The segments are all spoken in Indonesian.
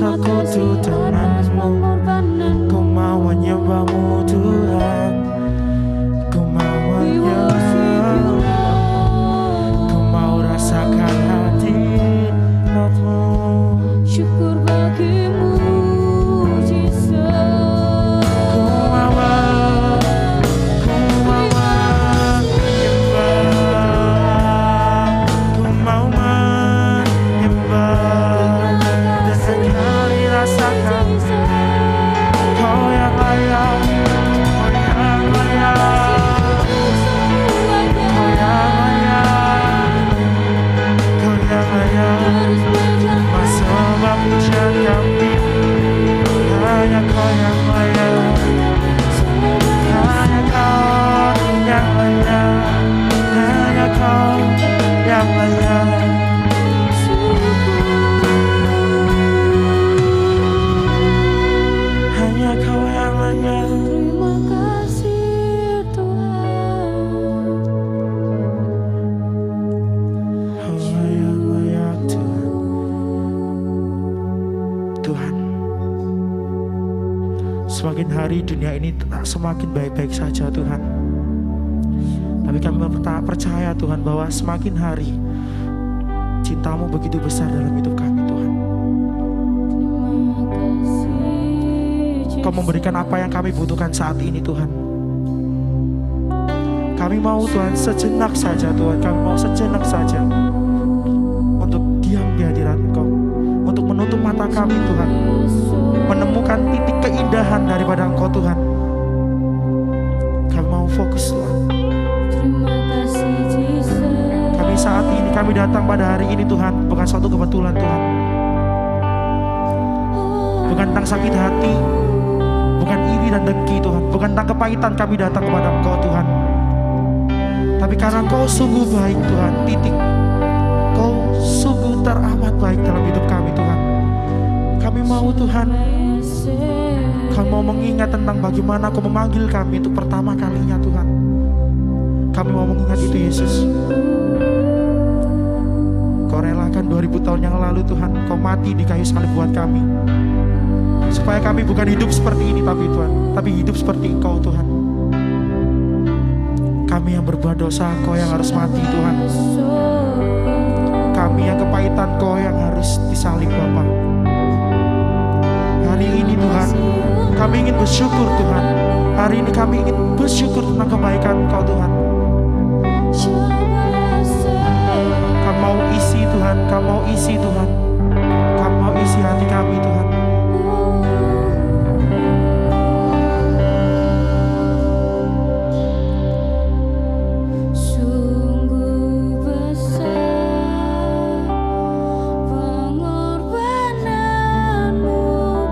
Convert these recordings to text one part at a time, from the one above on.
rasa kudu denganmu. Ku mau menyembahmu Tuhan, ku mau menyembahmu, ku mau rasakan hadiratmu. Syukur bagimu Yesus. Ku mau menyembah, ku mau menyembah, dan sekali rasakan Kau yang layak, Kau yang layak, Kau yang layak, Kau yang layak. Sebab pujian kami hanya Kau yang layak, hanya Kau yang layak, hanya Kau yang layak. Hanya Kau yang layak. Terima kasih Tuhan. Kau yang layak Tuhan. Tuhan, semakin hari dunia ini semakin baik-baik saja Tuhan. Tapi kami percaya Tuhan bahwa semakin hari cinta-Mu begitu besar dalam hidup kami Tuhan. Kau memberikan apa yang kami butuhkan saat ini Tuhan. Kami mau Tuhan sejenak saja Tuhan, kami mau sejenak saja untuk diam di hadirat Engkau, untuk menutup mata kami Tuhan, menemukan titik keindahan daripada Engkau Tuhan. Kami mau fokus Tuhan. Terima kasih Yesus. Kami saat ini, kami datang pada hari ini Tuhan, bukan suatu kebetulan Tuhan, bukan tentang sakit hati, bukan iri dan dengki Tuhan, bukan tentang kepahitan kami datang kepada Engkau Tuhan. Tapi karena Kau sungguh baik Tuhan, titik. Kau sungguh teramat baik dalam hidup kami Tuhan. Kami mau Tuhan, kami mau mengingat tentang bagaimana Kau memanggil kami untuk pertama kalinya Tuhan. Kami mau mengingat itu Yesus. Kau relakan 2000 tahun yang lalu Tuhan, Kau mati di kayu salib buat kami, supaya kami bukan hidup seperti ini tapi Tuhan, tapi hidup seperti Engkau Tuhan. Kami yang berbuat dosa, Engkau yang harus mati Tuhan. Kami yang kepahitan, Engkau yang harus disalib Bapa. Hari ini Tuhan, kami ingin bersyukur Tuhan. Hari ini kami ingin bersyukur tentang kebaikan Engkau Tuhan. Kami mau isi Tuhan, kami mau isi Tuhan, kami mau isi hati kami Tuhan.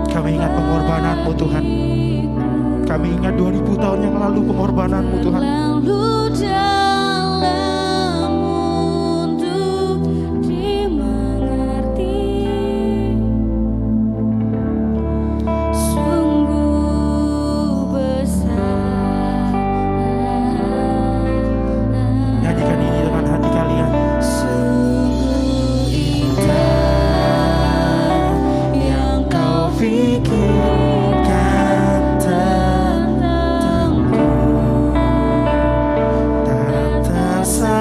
Kami ingat pengorbanan-Mu Tuhan. Kami ingat 2000 tahun yang lalu pengorbanan-Mu Tuhan. Nyanyikan ini dengan hati kalian. Pikirkan tentangku tak tersayang.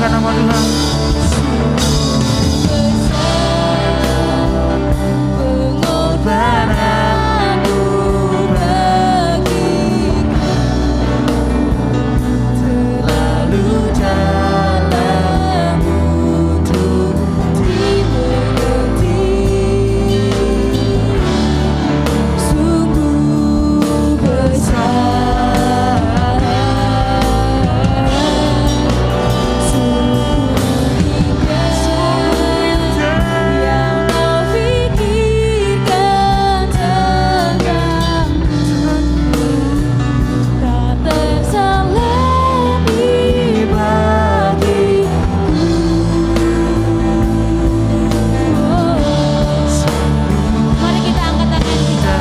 Muliakan nama Tuhan. Pengorbananmu bagiku terlalu dalam untuk dimengerti. Sungguh besar, sungguh indah yang kau pikirkan tentangku. Tak tersalami bagiku. Mari kita angkat tangan kita.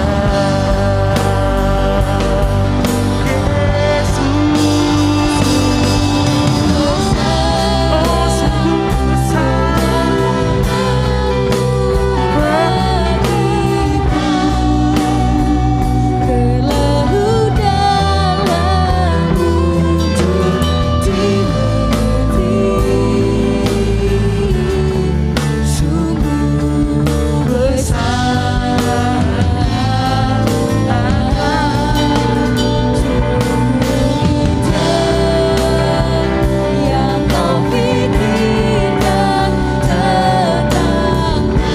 Yang kau pikirkan tentangku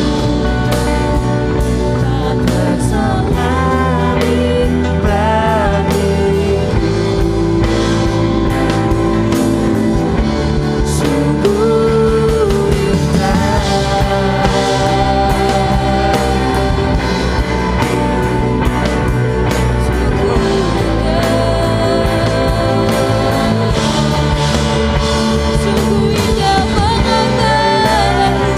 tak tersalami bagiku. Sungguh indah, sungguh indah pengantarmu.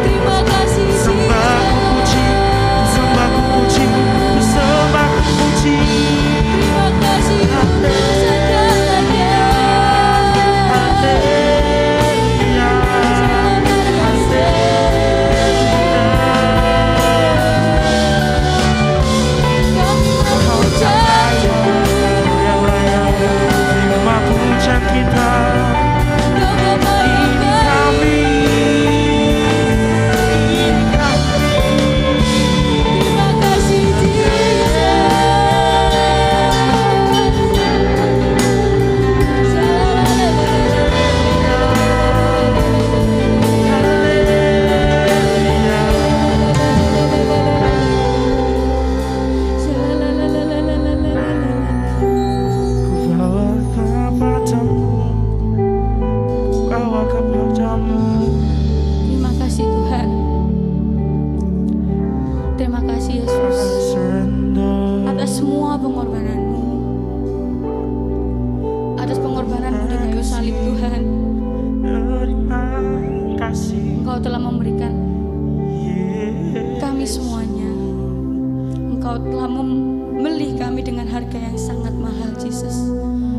Terima kasih Sembah ku puji, sembah ku puji, sembah ku puji. Terima kasih untuk segalanya. Haleluya, Kami memujimu, yang layak terima pujian kita. Kau Ini kami, ini kami. terima kasih Bawa kepadamu, bawa kepadamu. Terima kasih Tuhan. Terima kasih Yesus Surrender. atas semua pengorbananmu, atas pengorbananmu di kayu salib Tuhan. Terima kasih, Engkau telah memberikan Yesus. kami semuanya. Engkau telah membeli kami dengan harga yang sangat mahal, Jesus.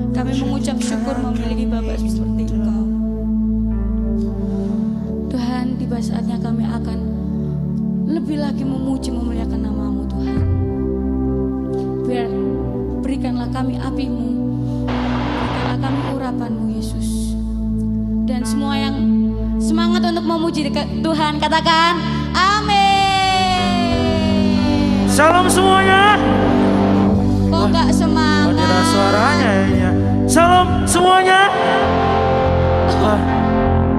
Kami mengucap syukur memiliki Bapa seperti Engkau. Tuhan, tiba saatnya kami akan lebih lagi memuji memuliakan nama-Mu, Tuhan. Biar berikanlah kami api-Mu, berikanlah kami urapan-Mu, Yesus. Dan semua yang semangat untuk memuji Tuhan, katakan amin. Salam semuanya. Kok nggak semangat? Ada suaranya ya. Salam semuanya. Wah,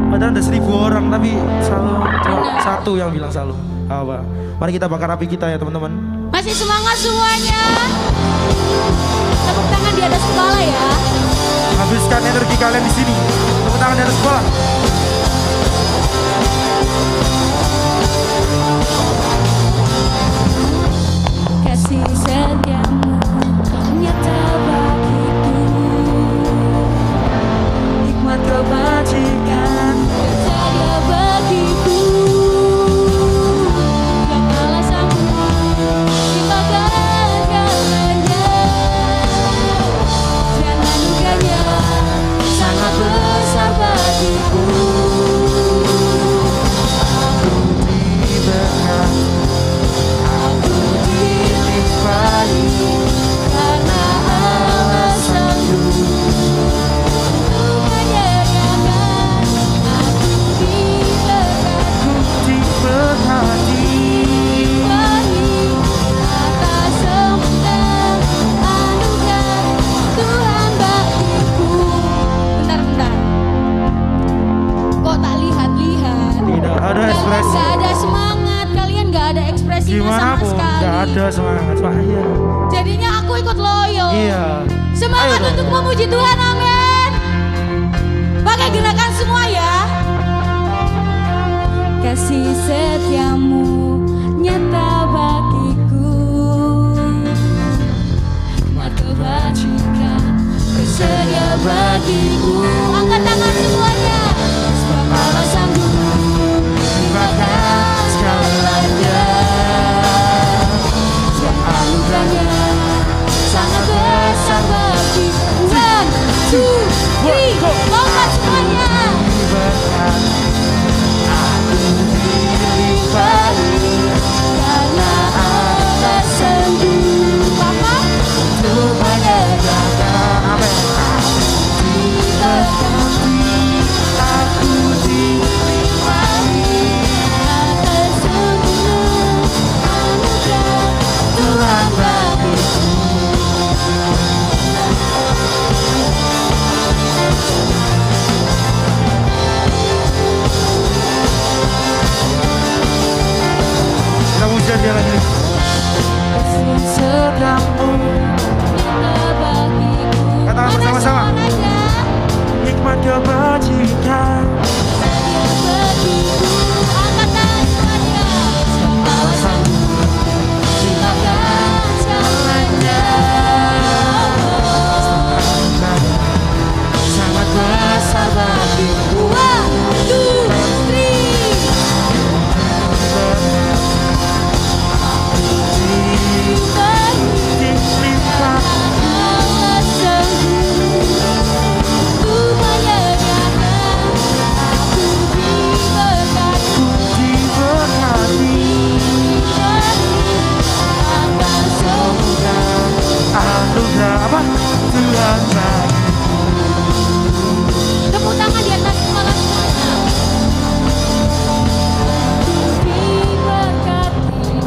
padahal ada 1000 orang tapi salam cuma satu yang bilang salam. Apa? Mari kita bakar api kita ya teman-teman. Masih semangat semuanya? Tepuk tangan di atas kepala ya. Habiskan energi kalian di sini. Tepuk tangan di atas kepala. Kasih setiamu nyata bagiku. Hikmat kebajikan Berjaga bagiku. Yang alasanmu dimakan karenanya. Udah semangat Pak. Iya. Jadinya aku ikut loyo. Iya. Semangat Ayo untuk dong. memuji Tuhan, amin. Pakai gerakan semua ya. Kasih setiamu nyata bagiku, maka bajikan bersedia bagiku. Angkat tangan semuanya. Sebab Allah sanggup melimpahkan segalanya. Sebab anugerahnya sangat besar bagiku. 1, 2, 3, lompat semuanya. Karena Allah sanggup Papa untuk menyediakan. Diberkati aku dilimpahi atas sempurna anugerah Tuhan bagiku. Kita pujian dia lagi. Kasih setiamu nyata bagiku. Katakan bersama-sama. Hikmat kebajikan Bagiku, angkat tangan semuanya. Allah sanggup melimpahkan segalanya. sangat besar bagiku. 1, 2, 3. Allah sanggup untuk menyediakan. Aku diberkati atas sempurna Anugerah apa? Tuhan bagi. tepuk tangan di atas kepala semuanya. Diberkati,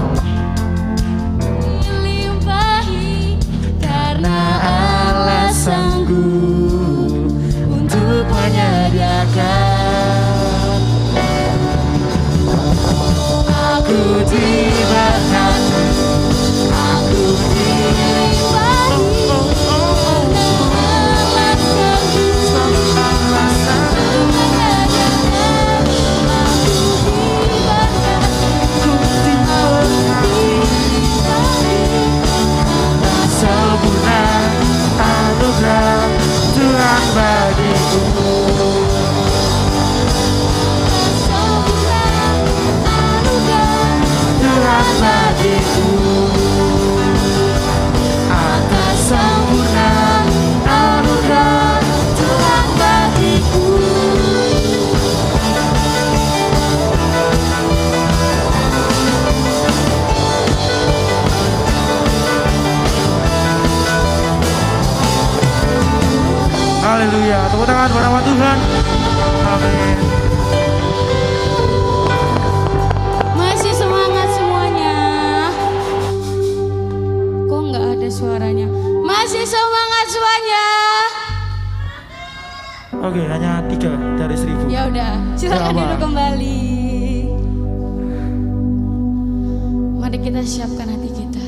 dilimpahi, karena Allah sanggup untuk menyediakan. Aku diberkati, aku dilimpahi, karena Allah sanggup untuk menyediakan. Aku dilimpahi atas Sempurna anugerah Tuhan bagiku. sempurna anugerah Tuhan bagiku. atas sempurna anugerah Tuhan bagiku. Haleluya. Tepuk tangan buat nama Tuhan. Amin. Masih semangat semuanya. Kok nggak ada suaranya? Masih semangat semuanya. Oke, hanya 3 dari 1000. Ya udah, silakan Ya, duduk Bang. kembali. Mari kita siapkan hati kita.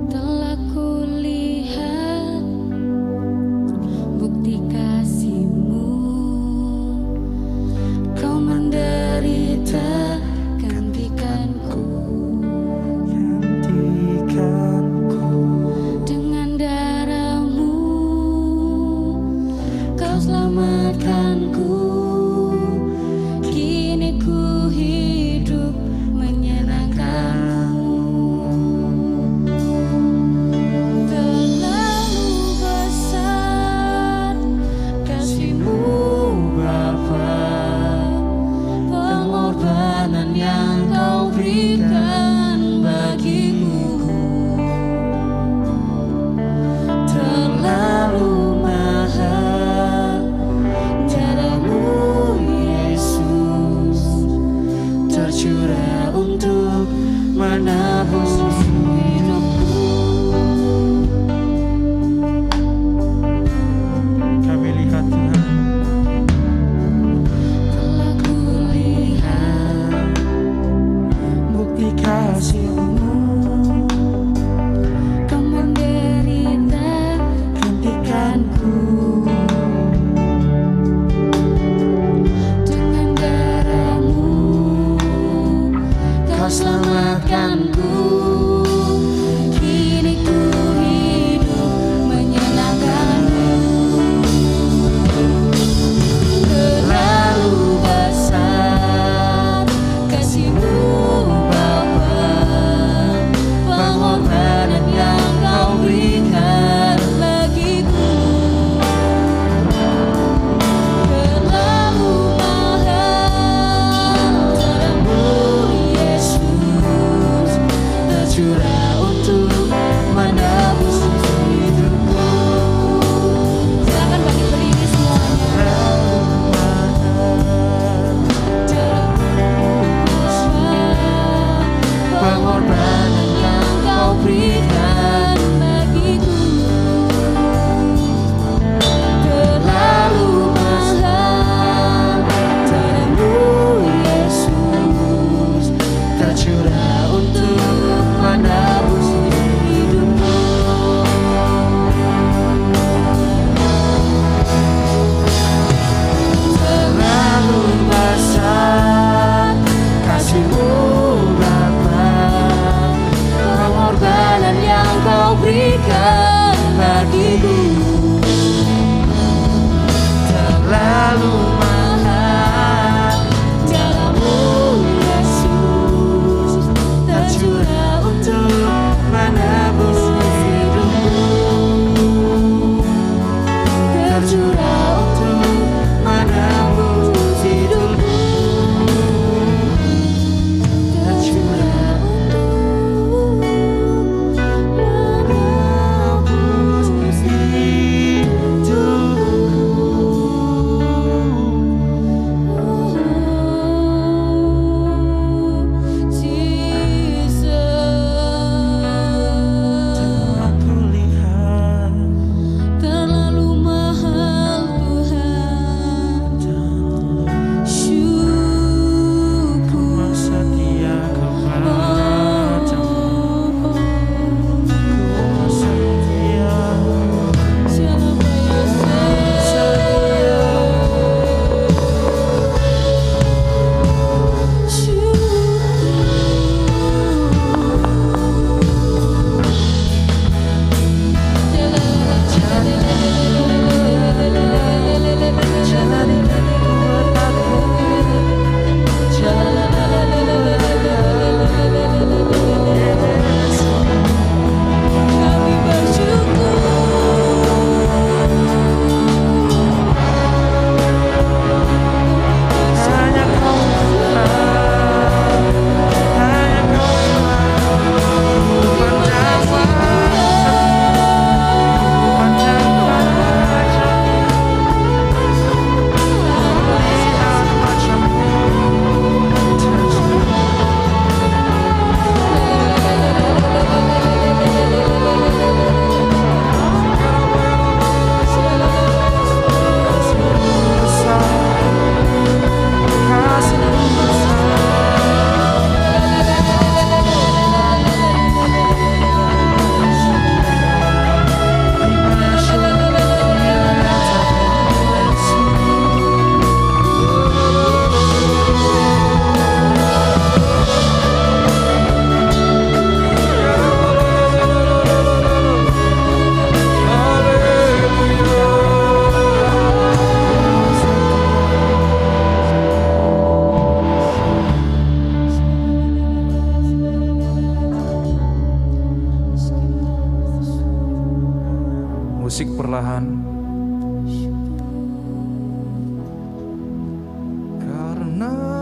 Telah kulihat bukti kasih-Mu, Kau menderita gantikanku. Gantikanku. Dengan darah-Mu Kau selamatkanku. Kini ku hidup menyenangkan-Mu. Terlalu besar kasih-Mu Bapa, pengorbanan yang Kau berikan bagiku terlalu mahal.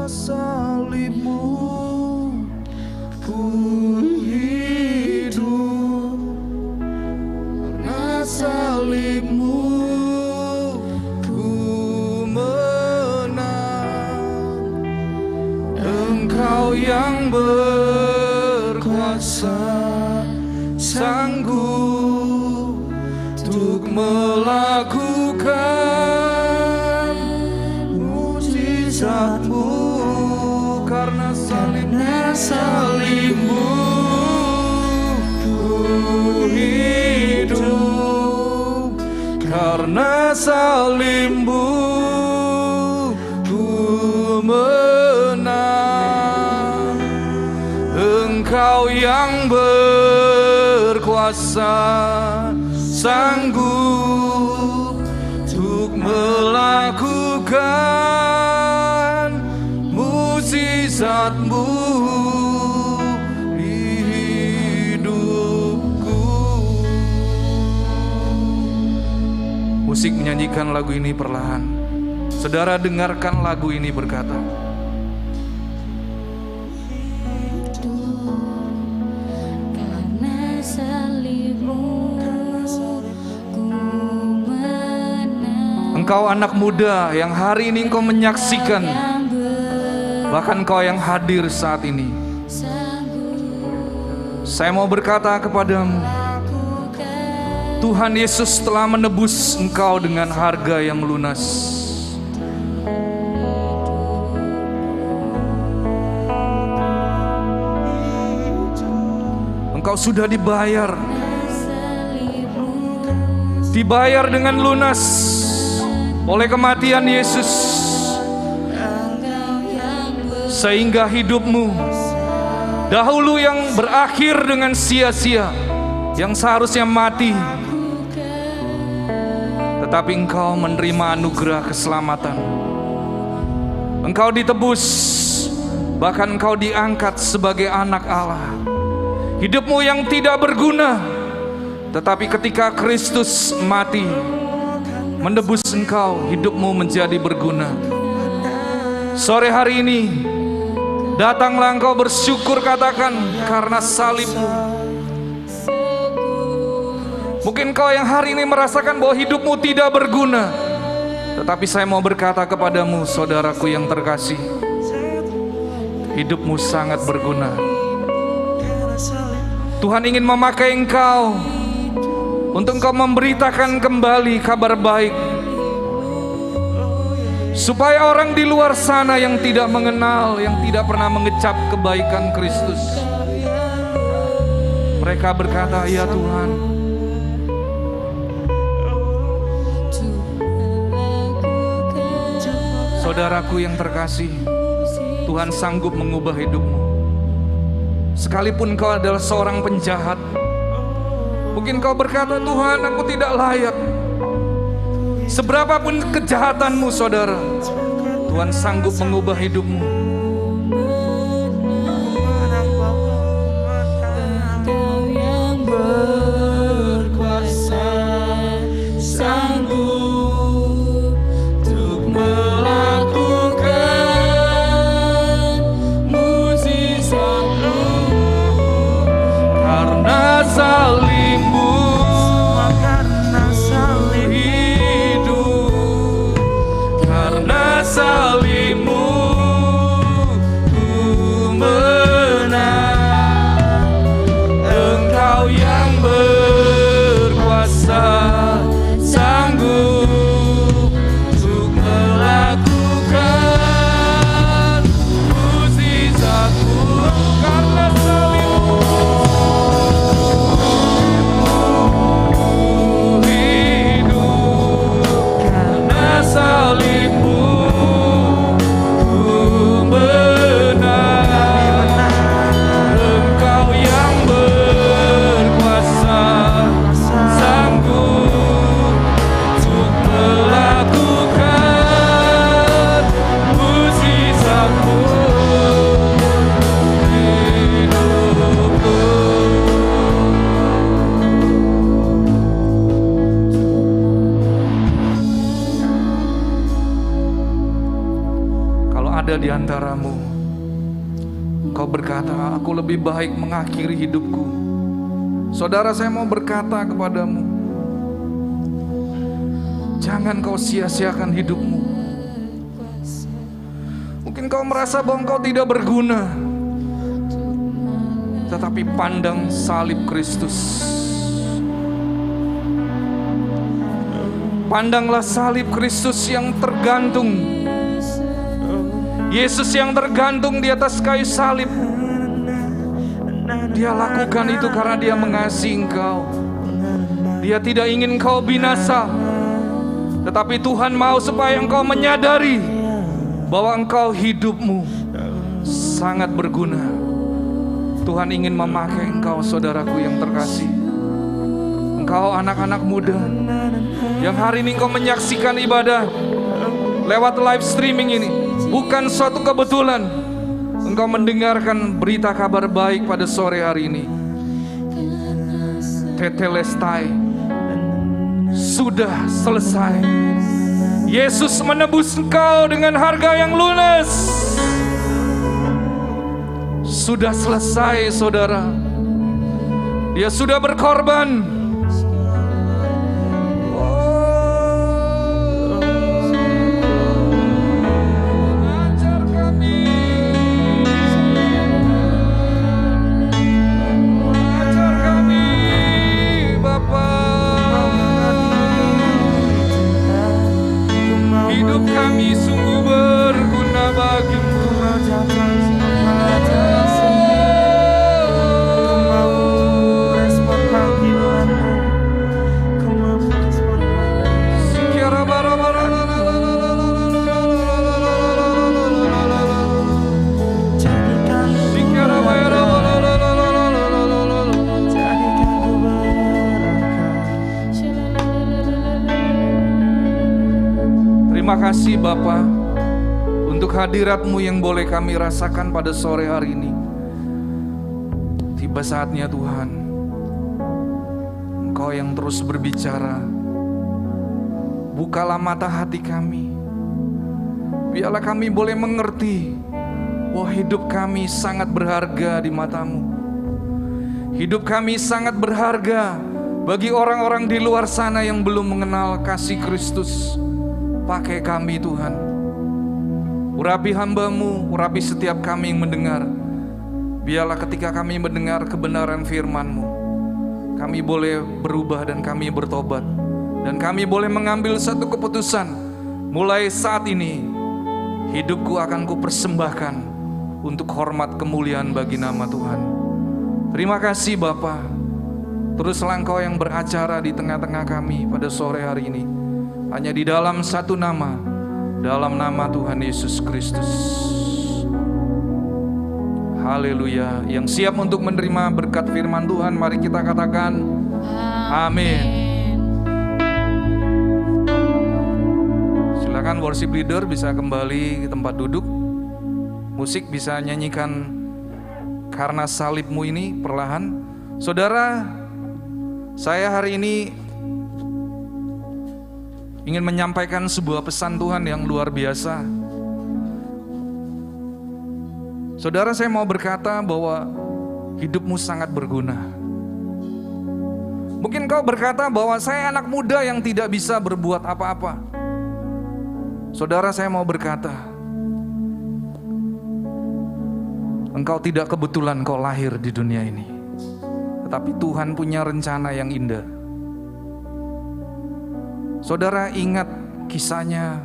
salibmu ku hidup, karena salibmu ku menang. Engkau yang berkuasa, sanggup untuk melakukan mujizat-Mu, karena salibmu ku hidup, karena salibmu ku menang. Engkau yang berkuasa, sanggup untuk melakukan mujizat-Mu di hidupku. Musik menyanyikan lagu ini perlahan. Saudara dengarkan lagu ini berkata, karena salibmu ku menang. engkau anak muda yang hari ini engkau menyaksikan, bahkan engkau yang hadir saat ini. Saya mau berkata kepadamu, Tuhan Yesus telah menebus engkau dengan harga yang lunas. Engkau sudah dibayar dengan lunas oleh kematian Yesus, sehingga hidupmu dahulu yang berakhir dengan sia-sia, yang seharusnya mati, tetapi engkau menerima anugerah keselamatan. Engkau ditebus, bahkan engkau diangkat sebagai anak Allah. Hidupmu yang tidak berguna, tetapi ketika Kristus mati menebus engkau, hidupmu menjadi berguna. Sore hari ini datanglah engkau bersyukur, katakan, karena salibmu. Mungkin kau yang hari ini merasakan bahwa hidupmu tidak berguna, tetapi saya mau berkata kepadamu, saudaraku yang terkasih, hidupmu sangat berguna. Tuhan ingin memakai engkau untuk engkau memberitakan kembali kabar baik, supaya orang di luar sana yang tidak mengenal, yang tidak pernah mengecap kebaikan Kristus, mereka berkata, ya Tuhan, saudaraku yang terkasih, Tuhan sanggup mengubah hidupmu. Sekalipun kau adalah seorang penjahat, mungkin kau berkata, Tuhan, aku tidak layak. Seberapapun kejahatanmu, saudara, Tuhan sanggup mengubah hidupmu. Engkau yang berkuasa, sanggup untuk melakukan mujizat-Mu, Karena salibmu, Karena salib hidup, karena salibmu ku menang. Engkau yang berkuasa, sanggup ada di antaramu. Engkau berkata, aku lebih baik mengakhiri hidupku. Saudara, saya mau berkata kepadamu, jangan kau sia-siakan hidupmu. Mungkin kau merasa bahwa kau tidak berguna, tetapi pandang salib Kristus. Pandanglah salib Kristus yang tergantung, Yesus yang tergantung di atas kayu salib. Dia lakukan itu karena Dia mengasihi engkau. Dia tidak ingin engkau binasa, tetapi Tuhan mau supaya engkau menyadari bahwa engkau, hidupmu sangat berguna. Tuhan ingin memakai engkau, saudaraku yang terkasih. Engkau anak-anak muda yang hari ini engkau menyaksikan ibadah lewat live streaming ini. Bukan suatu kebetulan engkau mendengarkan berita kabar baik pada sore hari ini. Tetelestai, sudah selesai. Yesus menebus engkau dengan harga yang lunas. Sudah selesai, saudara. Dia sudah berkorban. Terima kasih Bapa untuk hadirat-Mu yang boleh kami rasakan pada sore hari ini. Tiba saatnya Tuhan, Engkau yang terus berbicara. Bukalah mata hati kami. Biarlah kami boleh mengerti bahwa hidup kami sangat berharga di mata-Mu. Hidup kami sangat berharga bagi orang-orang di luar sana yang belum mengenal kasih Kristus. Pakai kami Tuhan. Urapi hamba-Mu, urapi setiap kami yang mendengar. Biarlah ketika kami mendengar kebenaran firman-Mu, kami boleh berubah dan kami bertobat. Dan kami boleh mengambil satu keputusan. Mulai saat ini, hidupku akan kupersembahkan untuk hormat kemuliaan bagi nama Tuhan. Terima kasih Bapa. Teruslah Engkau yang beracara di tengah-tengah kami pada sore hari ini. Hanya di dalam satu nama, dalam nama Tuhan Yesus Kristus. Haleluya. Yang siap untuk menerima berkat firman Tuhan, mari kita katakan amin. Silakan worship leader bisa kembali ke tempat duduk. Musik bisa nyanyikan Karena Salibmu ini perlahan. Saudara, saya hari ini ingin menyampaikan sebuah pesan Tuhan yang luar biasa. Saudara, saya mau berkata bahwa hidupmu sangat berguna. Mungkin kau berkata bahwa saya anak muda yang tidak bisa berbuat apa-apa. Saudara, saya mau berkata, engkau tidak kebetulan kau lahir di dunia ini. Tetapi Tuhan punya rencana yang indah. Saudara, ingat kisahnya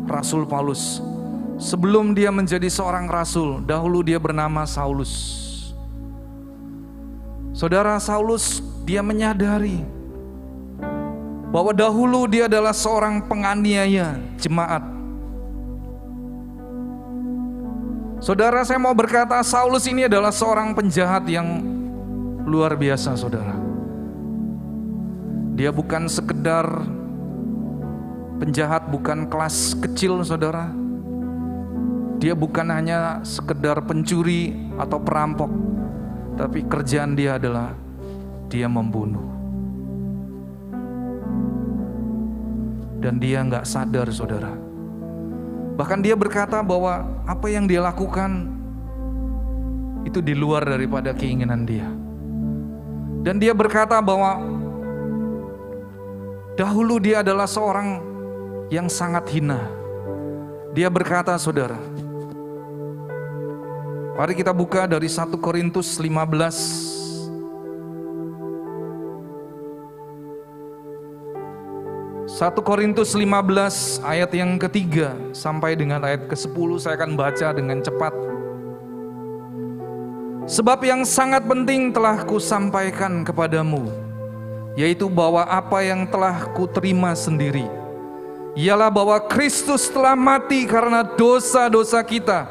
Rasul Paulus. Sebelum dia menjadi seorang rasul, dahulu dia bernama Saulus. Saudara, Saulus dia menyadari bahwa dahulu dia adalah seorang penganiaya jemaat. Saudara, saya mau berkata Saulus ini adalah seorang penjahat yang luar biasa, saudara. Dia bukan sekedar penjahat, bukan kelas kecil, saudara. Dia bukan hanya sekedar pencuri atau perampok, tapi kerjaan dia adalah dia membunuh. Dan dia gak sadar, saudara, Bahkan dia berkata bahwa apa yang dia lakukan itu di luar daripada keinginan dia. Dan dia berkata bahwa dahulu dia adalah seorang yang sangat hina. Dia berkata, saudara, mari kita buka dari 1 Korintus 15. 1 Korintus 15 ayat yang ketiga sampai dengan ayat ke-10, saya akan baca dengan cepat. Sebab yang sangat penting telah kusampaikan kepadamu, yaitu bahwa apa yang telah kuterima sendiri, ialah bahwa Kristus telah mati karena dosa-dosa kita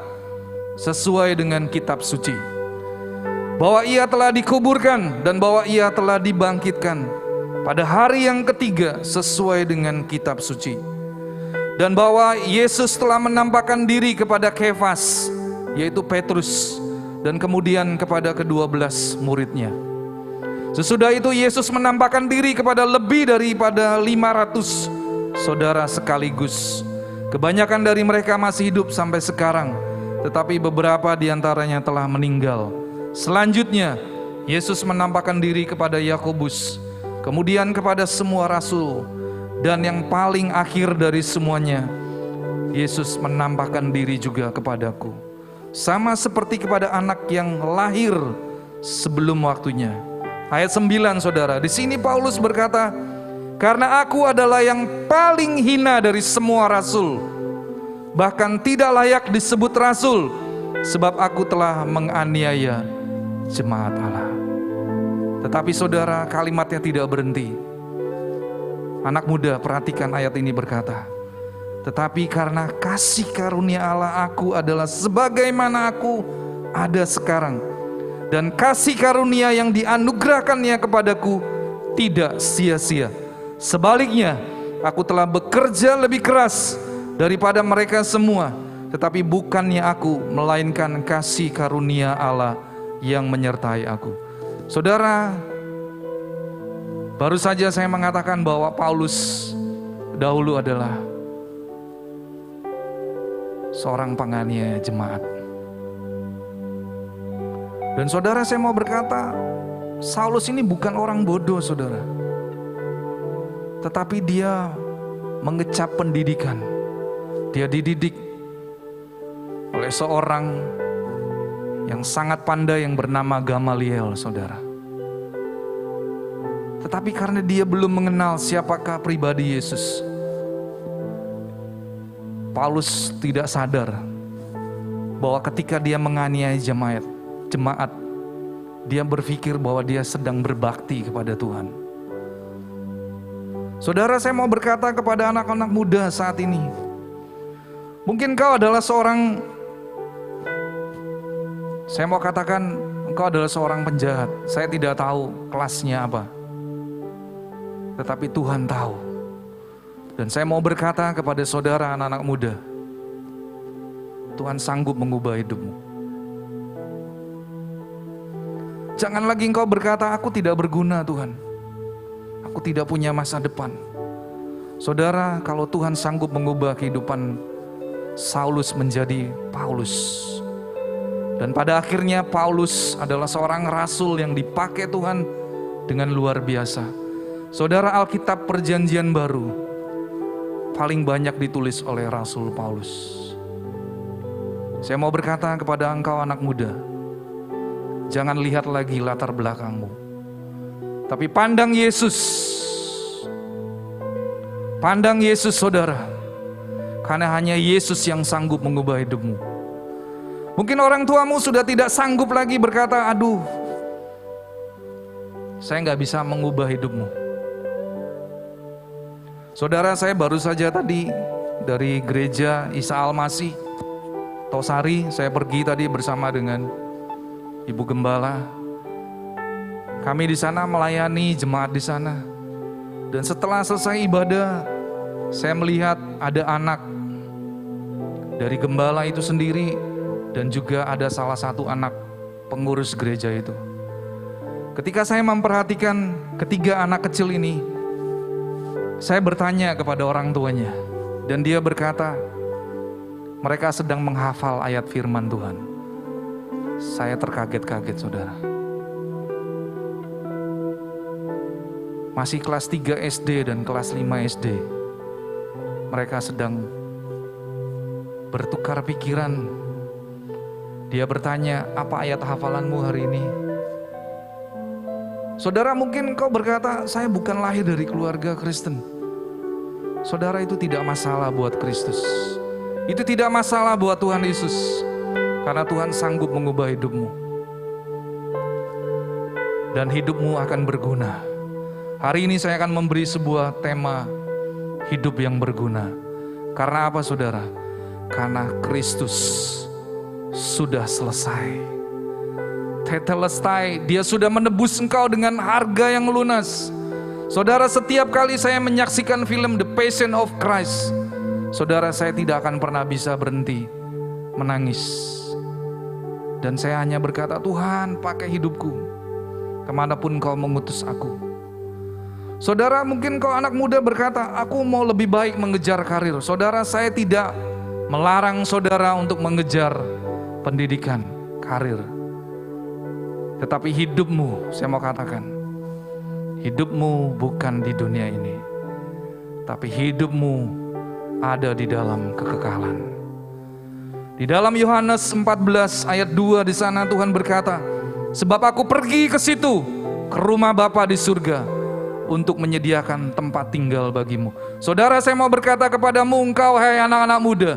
sesuai dengan kitab suci, bahwa ia telah dikuburkan dan bahwa ia telah dibangkitkan pada hari yang ketiga sesuai dengan kitab suci, dan bahwa Yesus telah menampakkan diri kepada Kefas, yaitu Petrus, dan kemudian kepada ke-12 muridnya. Sesudah itu Yesus menampakkan diri kepada lebih daripada 500 saudara sekaligus. Kebanyakan dari mereka masih hidup sampai sekarang, tetapi beberapa di antaranya telah meninggal. Selanjutnya Yesus menampakkan diri kepada Yakobus, kemudian kepada semua rasul, dan yang paling akhir dari semuanya, Yesus menampakkan diri juga kepadaku, sama seperti kepada anak yang lahir sebelum waktunya. Ayat 9, saudara, di sini Paulus berkata, karena aku adalah yang paling hina dari semua rasul, bahkan tidak layak disebut rasul, sebab aku telah menganiaya jemaat Allah. Tetapi saudara, kalimatnya tidak berhenti. Anak muda, perhatikan ayat ini berkata, tetapi karena kasih karunia Allah aku adalah sebagaimana aku ada sekarang, dan kasih karunia yang dianugerahkannya kepadaku tidak sia-sia. Sebaliknya, aku telah bekerja lebih keras daripada mereka semua, tetapi bukannya aku, melainkan kasih karunia Allah yang menyertai aku. Saudara, baru saja saya mengatakan bahwa Paulus dahulu adalah seorang penganiaya jemaat. Dan saudara, saya mau berkata, Saulus ini bukan orang bodoh, saudara. Tetapi dia mengecap pendidikan. Dia dididik oleh seorang yang sangat pandai yang bernama Gamaliel, saudara. Tetapi karena dia belum mengenal siapakah pribadi Yesus, Paulus tidak sadar bahwa ketika dia menganiaya jemaat, dia berpikir bahwa dia sedang berbakti kepada Tuhan. Saudara, saya mau berkata kepada anak-anak muda saat ini, mungkin kau adalah seorang, saya mau katakan engkau adalah seorang penjahat. Saya tidak tahu kelasnya apa, tetapi Tuhan tahu. Dan saya mau berkata kepada saudara anak-anak muda, Tuhan sanggup mengubah hidupmu. Jangan lagi engkau berkata, aku tidak berguna Tuhan, aku tidak punya masa depan. Saudara, kalau Tuhan sanggup mengubah kehidupan Saulus menjadi Paulus, dan pada akhirnya Paulus adalah seorang rasul yang dipakai Tuhan dengan luar biasa. Saudara, Alkitab Perjanjian Baru paling banyak ditulis oleh Rasul Paulus. Saya mau berkata kepada engkau anak muda, jangan lihat lagi latar belakangmu, tapi pandang Yesus. Pandang Yesus, saudara, karena hanya Yesus yang sanggup mengubah hidupmu. Mungkin orang tuamu sudah tidak sanggup lagi berkata, aduh, saya nggak bisa mengubah hidupmu. Saudara, saya baru saja tadi dari gereja Isa Al-Masih Tosari, saya pergi tadi bersama dengan Ibu Gembala. Kami di sana melayani jemaat di sana. Dan setelah selesai ibadah, saya melihat ada anak dari gembala itu sendiri, dan juga ada salah satu anak pengurus gereja itu. Ketika saya memperhatikan ketiga anak kecil ini, saya bertanya kepada orang tuanya, dan dia berkata, Mereka sedang menghafal ayat firman Tuhan. Saya terkaget-kaget, saudara. Masih kelas 3 SD dan kelas 5 SD. Mereka sedang bertukar pikiran. Dia bertanya, apa ayat hafalanmu hari ini? Saudara, mungkin kau berkata, saya bukan lahir dari keluarga Kristen. Saudara, itu tidak masalah buat Kristus. Itu tidak masalah buat Tuhan Yesus. Karena Tuhan sanggup mengubah hidupmu. Dan hidupmu akan berguna. Hari ini saya akan memberi sebuah tema hidup yang berguna. Karena apa, saudara? Karena Kristus sudah selesai. Tetelestai, dia sudah menebus engkau dengan harga yang lunas. Saudara, setiap kali saya menyaksikan film The Passion of Christ, saudara, saya tidak akan pernah bisa berhenti menangis. Dan saya hanya berkata, Tuhan, pakai hidupku kemanapun kau mengutus aku. Saudara, mungkin kau anak muda berkata, aku mau lebih baik mengejar karir. Saudara, saya tidak melarang saudara untuk mengejar pendidikan, karir. Tetapi hidupmu, saya mau katakan, hidupmu bukan di dunia ini, tapi hidupmu ada di dalam kekekalan. Di dalam Yohanes 14 ayat 2 di sana Tuhan berkata, sebab aku pergi ke situ, ke rumah Bapa di surga, untuk menyediakan tempat tinggal bagimu. Saudara, saya mau berkata kepadamu, engkau hai anak-anak muda,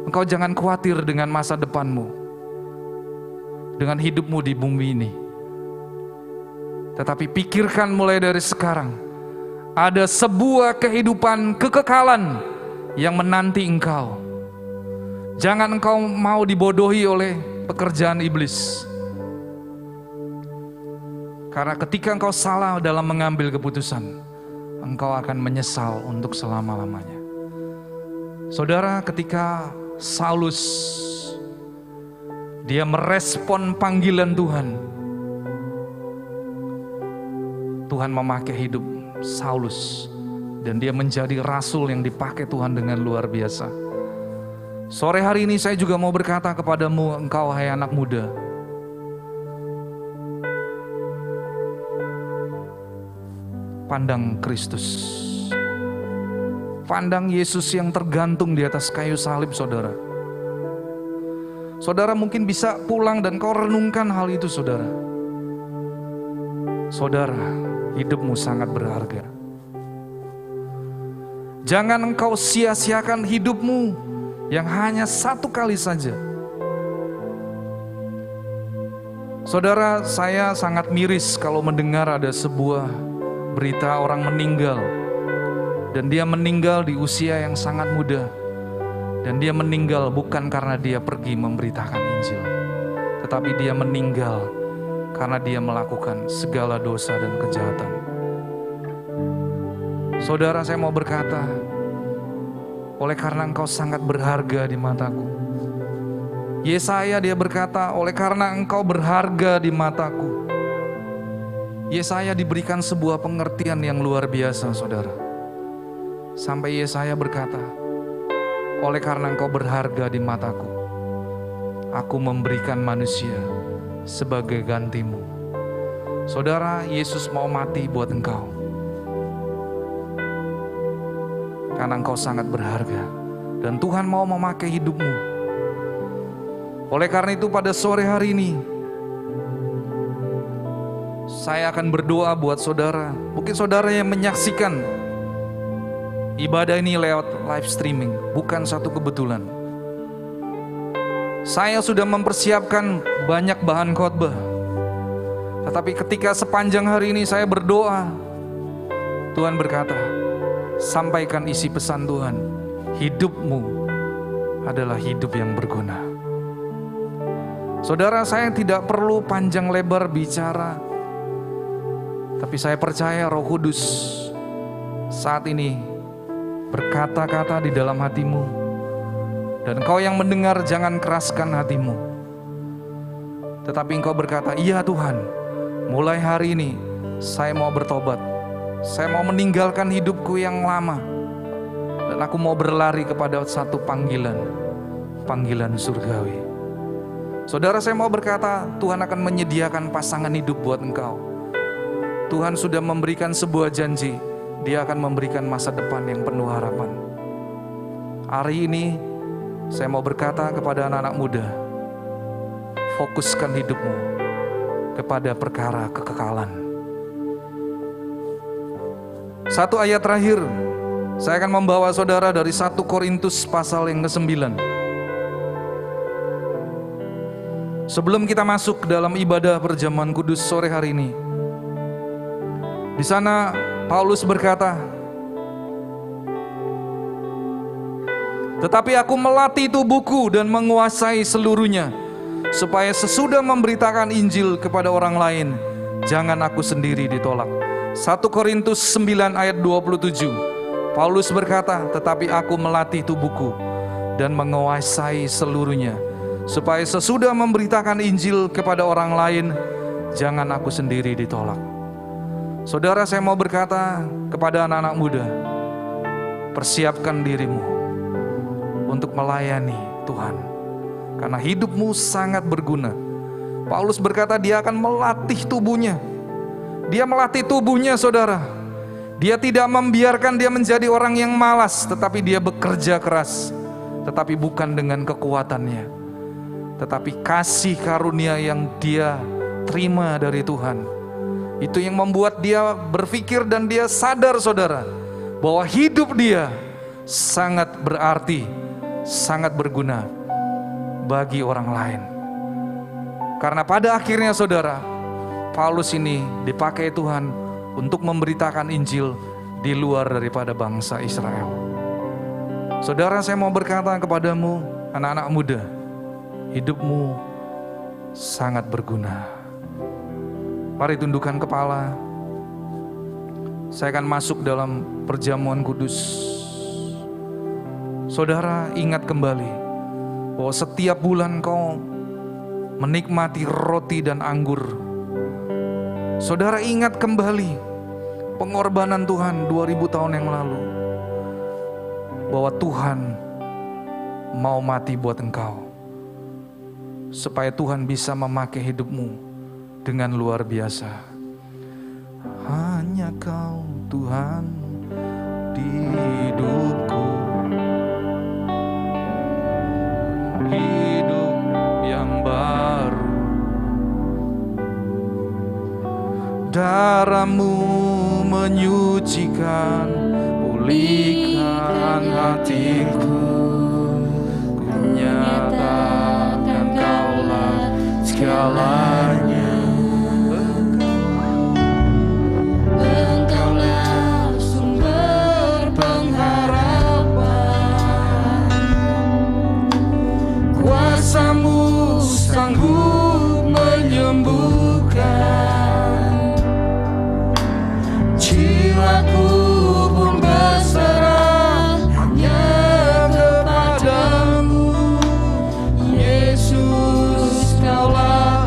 engkau jangan khawatir dengan masa depanmu, dengan hidupmu di bumi ini. Tetapi pikirkan mulai dari sekarang, ada sebuah kehidupan kekekalan yang menanti engkau. Jangan engkau mau dibodohi oleh pekerjaan iblis. Karena ketika engkau salah dalam mengambil keputusan, engkau akan menyesal untuk selama-lamanya. Saudara, ketika Saulus dia merespon panggilan Tuhan, Tuhan memakai hidup Saulus dan dia menjadi rasul yang dipakai Tuhan dengan luar biasa. Sore hari ini saya juga mau berkata kepadamu, engkau hai anak muda, pandang Kristus. Pandang Yesus yang tergantung di atas kayu salib, saudara. Saudara mungkin bisa pulang dan kau renungkan hal itu, saudara. Saudara, hidupmu sangat berharga. Jangan engkau sia-siakan hidupmu yang hanya satu kali saja. Saudara, saya sangat miris kalau mendengar ada sebuah berita orang meninggal. Dan dia meninggal di usia yang sangat muda. Dan dia meninggal bukan karena dia pergi memberitakan Injil, tetapi dia meninggal karena dia melakukan segala dosa dan kejahatan. Saudara, saya mau berkata, oleh karena engkau sangat berharga di mataku. Yesaya dia berkata, oleh karena engkau berharga di mataku. Yesaya diberikan sebuah pengertian yang luar biasa, saudara. Sampai Yesaya berkata, oleh karena engkau berharga di mataku, aku memberikan manusia sebagai gantimu. Saudara, Yesus mau mati buat engkau karena engkau sangat berharga. Dan Tuhan mau memakai hidupmu. Oleh karena itu pada sore hari ini, saya akan berdoa buat saudara. Mungkin saudara yang menyaksikan ibadah ini lewat live streaming, bukan satu kebetulan. Saya sudah mempersiapkan banyak bahan khotbah. Tetapi ketika sepanjang hari ini saya berdoa, Tuhan berkata, sampaikan isi pesan Tuhan. Hidupmu adalah hidup yang berguna. Saudara, saya tidak perlu panjang lebar bicara. Tapi saya percaya Roh Kudus saat ini berkata-kata di dalam hatimu. Dan kau yang mendengar jangan keraskan hatimu. Tetapi engkau berkata, iya Tuhan, mulai hari ini saya mau bertobat. Saya mau meninggalkan hidupku yang lama. Dan aku mau berlari kepada satu panggilan. panggilan surgawi. Saudara, saya mau berkata, Tuhan akan menyediakan pasangan hidup buat engkau. Tuhan sudah memberikan sebuah janji, Dia akan memberikan masa depan yang penuh harapan. Hari ini saya mau berkata kepada anak-anak muda, fokuskan hidupmu kepada perkara kekekalan. Satu ayat terakhir, saya akan membawa saudara dari 1 Korintus pasal yang ke-9. Sebelum kita masuk ke dalam ibadah perjamuan kudus sore hari ini, di sana Paulus berkata, tetapi aku melatih tubuhku dan menguasai seluruhnya, supaya sesudah memberitakan Injil kepada orang lain, jangan aku sendiri ditolak. 1 Korintus 9 ayat 27, Paulus berkata, tetapi aku melatih tubuhku dan menguasai seluruhnya, supaya sesudah memberitakan Injil kepada orang lain, jangan aku sendiri ditolak. Saudara, saya mau berkata kepada anak-anak muda, persiapkan dirimu untuk melayani Tuhan, karena hidupmu sangat berguna. Paulus berkata dia akan melatih tubuhnya. Dia melatih tubuhnya, saudara. Dia tidak membiarkan dia menjadi orang yang malas, tetapi dia bekerja keras, tetapi bukan dengan kekuatannya, tetapi kasih karunia yang dia terima dari Tuhan. Itu yang membuat dia berpikir dan dia sadar, saudara, bahwa hidup dia sangat berarti, sangat berguna bagi orang lain. Karena pada akhirnya, saudara, Paulus ini dipakai Tuhan untuk memberitakan Injil di luar daripada bangsa Israel. Saudara, saya mau berkata kepadamu, anak-anak muda, hidupmu sangat berguna. Mari tundukkan kepala. Saya akan masuk dalam perjamuan kudus. Saudara, ingat kembali bahwa setiap bulan kau menikmati roti dan anggur. Saudara, ingat kembali pengorbanan Tuhan 2000 tahun yang lalu, bahwa Tuhan mau mati buat engkau, supaya Tuhan bisa memakai hidupmu dengan luar biasa. Hanya Kau Tuhan di hidupku, hidup yang baru, darah-Mu menyucikan, pulihkan hatiku, ku nyatakan Kaulah segalanya. Engkaulah sumber pengharapan, Kuasa-Mu sanggup menyembuhkan, jiwaku pun berserah hanya kepadamu. Yesus, Kaulah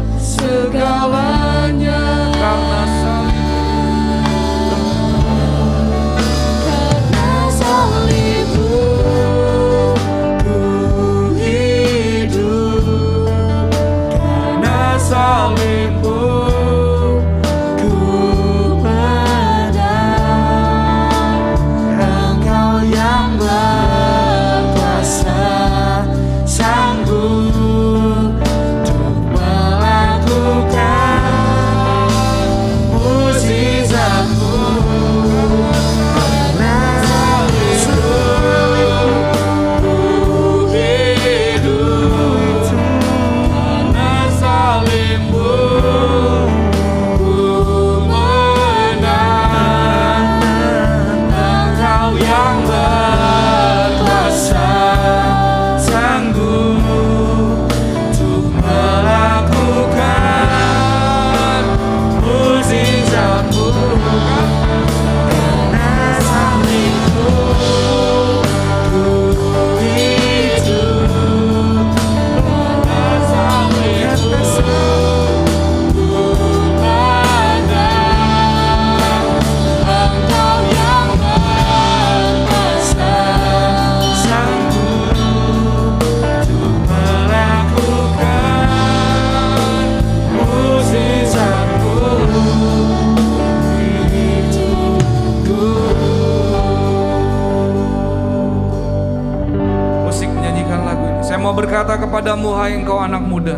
mau berkata kepadamu, hai engkau anak muda,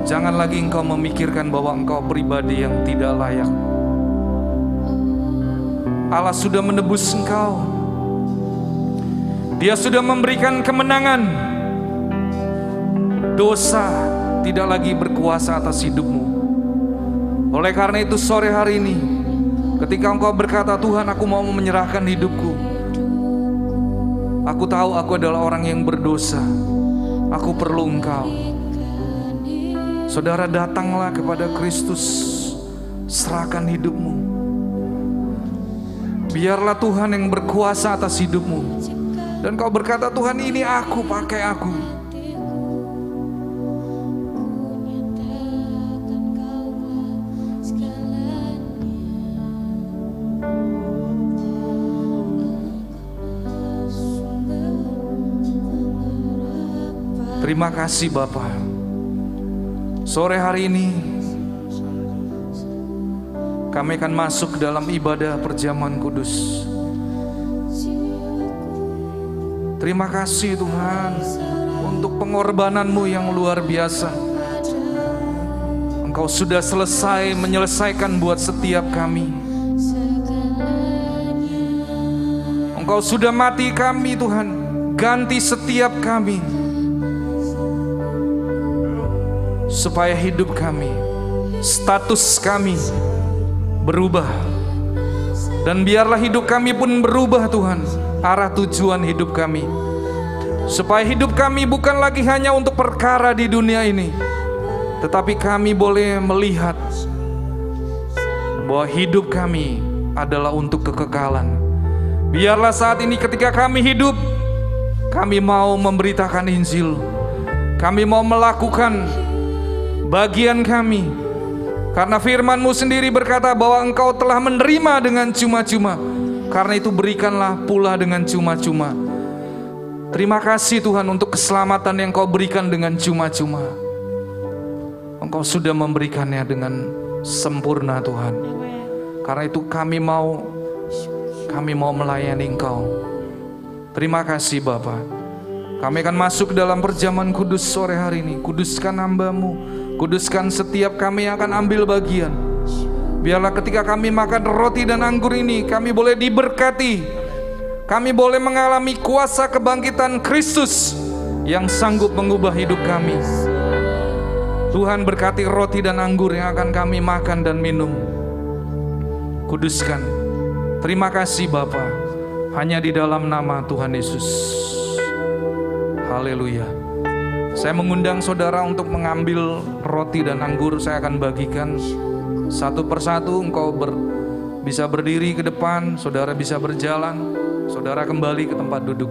jangan lagi engkau memikirkan bahwa engkau pribadi yang tidak layak. Allah sudah menebus engkau. Dia sudah memberikan kemenangan. Dosa tidak lagi berkuasa atas hidupmu. Oleh karena itu sore hari ini, ketika engkau berkata, Tuhan, aku mau menyerahkan hidupku. Aku tahu aku adalah orang yang berdosa. Aku perlu engkau. Saudara, datanglah kepada Kristus. Serahkan hidupmu. Biarlah Tuhan yang berkuasa atas hidupmu. Dan kau berkata, Tuhan, ini aku, pakai aku. Terima kasih Bapa. Sore hari ini kami akan masuk dalam ibadah perjamuan kudus. Terima kasih Tuhan untuk pengorbanan-Mu yang luar biasa. Engkau sudah menyelesaikan buat setiap kami. Engkau sudah mati kami Tuhan, ganti setiap kami, supaya hidup kami, status kami berubah. Dan biarlah hidup kami pun berubah Tuhan, arah tujuan hidup kami. Supaya hidup kami bukan lagi hanya untuk perkara di dunia ini, tetapi kami boleh melihat bahwa hidup kami adalah untuk kekekalan. Biarlah saat ini ketika kami hidup, kami mau memberitakan Injil. Kami mau melakukan bagian kami. Karena firman-Mu sendiri berkata bahwa Engkau telah menerima dengan cuma-cuma. Karena itu berikanlah pula dengan cuma-cuma. Terima kasih Tuhan untuk keselamatan yang Kau berikan dengan cuma-cuma. Engkau sudah memberikannya dengan sempurna Tuhan. Karena itu kami mau melayani Engkau. Terima kasih Bapa. Kami akan masuk dalam perjamuan kudus sore hari ini. Kuduskan hamba-Mu. Kuduskan setiap kami yang akan ambil bagian. Biarlah ketika kami makan roti dan anggur ini, kami boleh diberkati. Kami boleh mengalami kuasa kebangkitan Kristus yang sanggup mengubah hidup kami. Tuhan berkati roti dan anggur yang akan kami makan dan minum. Kuduskan. Terima kasih Bapa. Hanya di dalam nama Tuhan Yesus. Haleluya. Saya mengundang saudara untuk mengambil roti dan anggur. Saya akan bagikan satu persatu. Engkau bisa berdiri ke depan, saudara bisa berjalan, saudara kembali ke tempat duduk.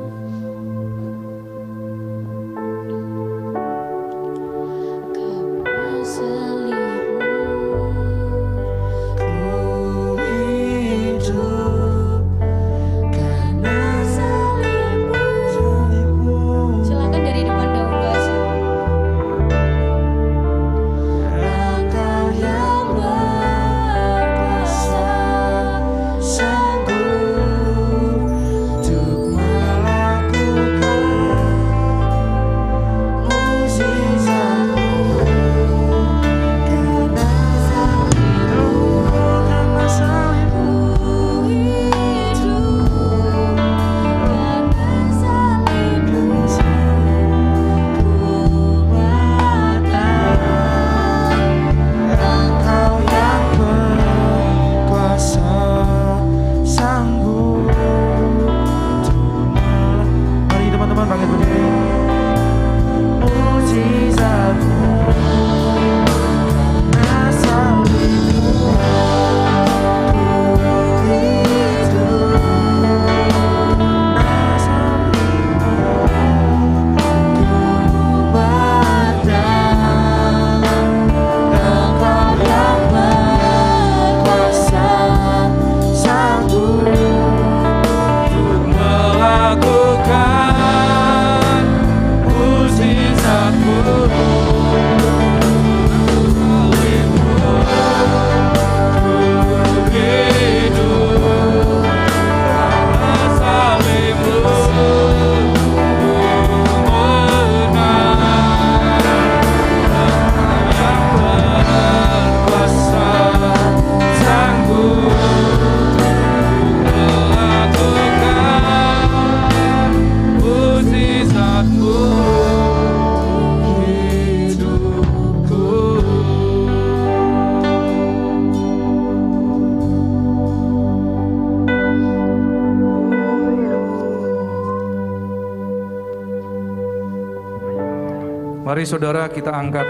Mari saudara kita angkat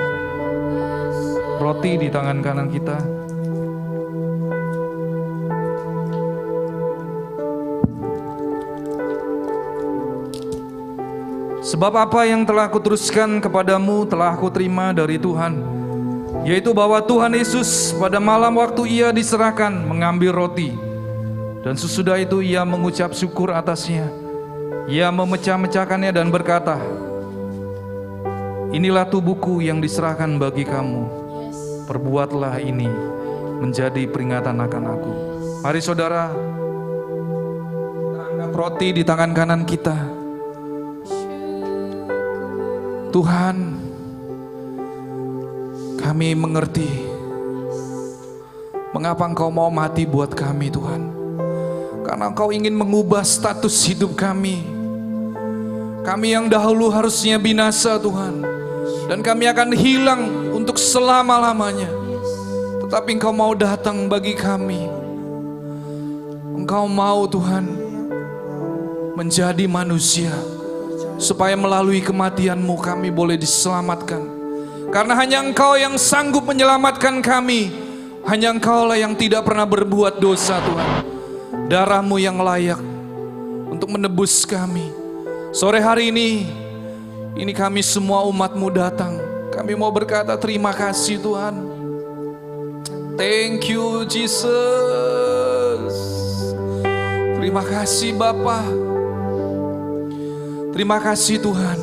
roti di tangan kanan kita. Sebab apa yang telah aku teruskan kepadamu telah aku terima dari Tuhan, yaitu bahwa Tuhan Yesus pada malam waktu ia diserahkan mengambil roti, dan sesudah itu ia mengucap syukur atasnya. Ia memecah-mecahkannya dan berkata, inilah tubuhku yang diserahkan bagi kamu. Perbuatlah ini menjadi peringatan akan aku. Mari saudara, kita angkat roti di tangan kanan kita. Tuhan, kami mengerti mengapa Engkau mau mati buat kami, Tuhan. Karena Engkau ingin mengubah status hidup kami. Kami yang dahulu harusnya binasa, Tuhan, dan kami akan hilang untuk selama-lamanya. Tetapi Engkau mau datang bagi kami. Engkau mau, Tuhan, menjadi manusia, supaya melalui kematian-Mu kami boleh diselamatkan. Karena hanya Engkau yang sanggup menyelamatkan kami. Hanya Engkau lah yang tidak pernah berbuat dosa, Tuhan. Darah-Mu yang layak untuk menebus kami. Sore hari ini kami semua umat-Mu datang. Kami mau berkata terima kasih, Tuhan. Thank you Jesus. Terima kasih Bapa. Terima kasih Tuhan.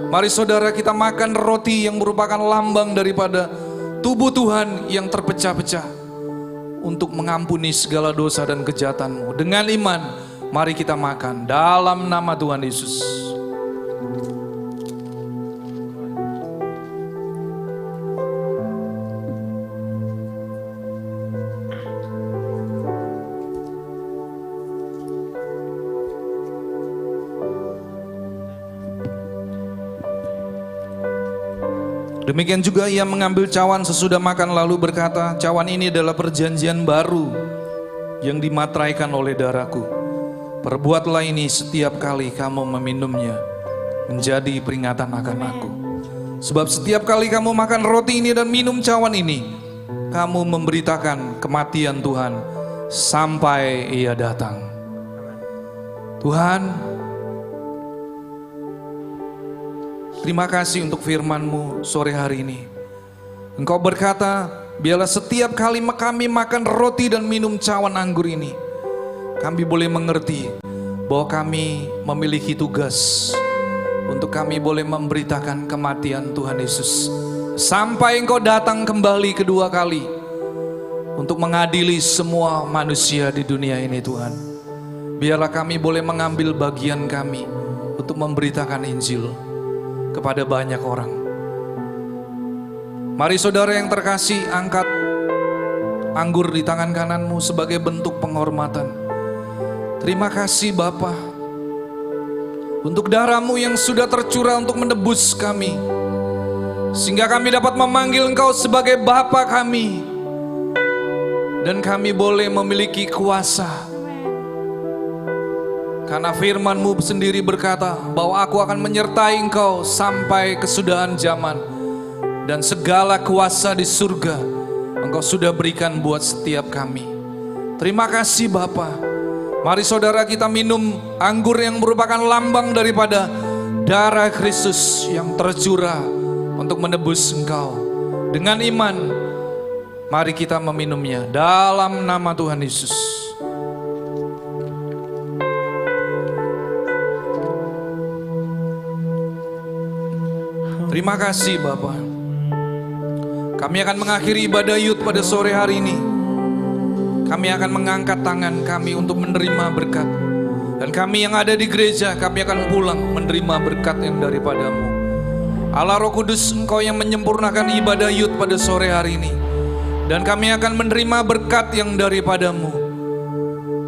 Mari saudara kita makan roti yang merupakan lambang daripada tubuh Tuhan yang terpecah-pecah untuk mengampuni segala dosa dan kejahatan-Mu. Dengan iman, mari kita makan dalam nama Tuhan Yesus. Demikian juga ia mengambil cawan sesudah makan lalu berkata, cawan ini adalah perjanjian baru yang dimateraikan oleh darahku. Perbuatlah ini setiap kali kamu meminumnya menjadi peringatan akan aku. Sebab setiap kali kamu makan roti ini dan minum cawan ini, kamu memberitakan kematian Tuhan sampai ia datang. Tuhan, terima kasih untuk firman-Mu sore hari ini. Engkau berkata, biarlah setiap kali kami makan roti dan minum cawan anggur ini, kami boleh mengerti bahwa kami memiliki tugas untuk kami boleh memberitakan kematian Tuhan Yesus sampai Engkau datang kembali kedua kali untuk mengadili semua manusia di dunia ini, Tuhan. Biarlah kami boleh mengambil bagian kami untuk memberitakan Injil kepada banyak orang. Mari saudara yang terkasih, angkat anggur di tangan kananmu sebagai bentuk penghormatan. Terima kasih Bapa untuk darah-Mu yang sudah tercurah untuk menebus kami, sehingga kami dapat memanggil Engkau sebagai Bapa kami, dan kami boleh memiliki kuasa. Karena firman-Mu sendiri berkata bahwa aku akan menyertai Engkau sampai kesudahan zaman, dan segala kuasa di surga Engkau sudah berikan buat setiap kami. Terima kasih Bapa. Mari saudara kita minum anggur yang merupakan lambang daripada darah Kristus yang tercurah untuk menebus engkau. Dengan iman, mari kita meminumnya dalam nama Tuhan Yesus. Terima kasih Bapa. Kami akan mengakhiri ibadah Yud pada sore hari ini. Kami akan mengangkat tangan kami untuk menerima berkat. Dan kami yang ada di gereja, kami akan pulang menerima berkat yang daripada-Mu. Allah Roh Kudus, Engkau yang menyempurnakan ibadah Yud pada sore hari ini. Dan kami akan menerima berkat yang daripada-Mu.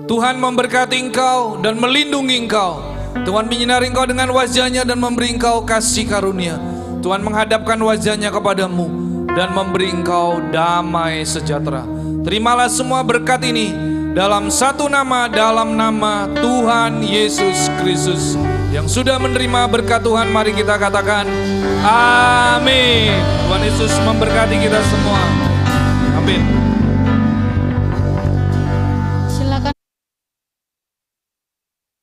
Tuhan memberkati Engkau dan melindungi Engkau. Tuhan menyinari Engkau dengan wajah-Nya dan memberi Engkau kasih karunia. Tuhan menghadapkan wajah-Nya kepadamu dan memberi Engkau damai sejahtera. Terimalah semua berkat ini dalam satu nama, dalam nama Tuhan Yesus Kristus. Yang sudah menerima berkat Tuhan, mari kita katakan amin. Tuhan Yesus memberkati kita semua. Amin.